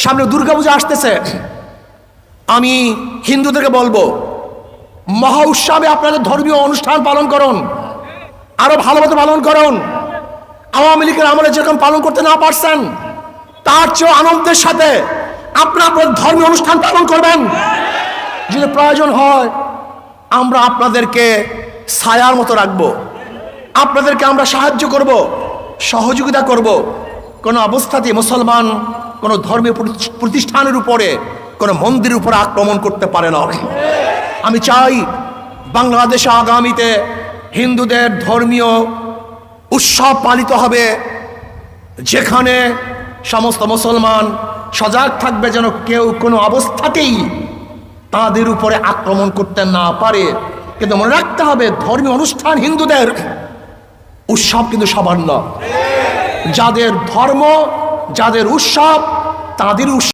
সামনে দুর্গাপূজা আসতেছে, আমি হিন্দুদেরকে বলবো মহা উৎসবে আপনাদের ধর্মীয় অনুষ্ঠান পালন করুন, আরো ভালোভাবে পালন করুন। আওয়ামী লীগের আমলে যেরকম পালন করতে না পারছেন তার চেয়ে আনন্দের সাথে আপনার ধর্মীয় অনুষ্ঠান পালন করবেন। যদি প্রয়োজন হয় আমরা আপনাদেরকে ছায়ার মতো রাখবো, আপনাদেরকে আমরা সাহায্য করব, সহযোগিতা করব। কোনো অবস্থাতেই মুসলমান কোনো ধর্মীয় প্রতিষ্ঠানের উপরে, কোনো মন্দিরের উপরে আক্রমণ করতে পারে না। আমি চাই বাংলাদেশে আগামীতে হিন্দুদের ধর্মীয় উৎসব পালিত হবে, যেখানে সমস্ত মুসলমান সজাগ থাকবে যেন কেউ কোনো অবস্থাতেই তাদের উপরে আক্রমণ করতে না পারে। কিন্তু মনে রাখতে হবে ধর্মীয় অনুষ্ঠান হিন্দুদের উৎসব কিন্তু সবার না। যাদের ধর্ম, যাদের উৎসব, তাদের উৎসব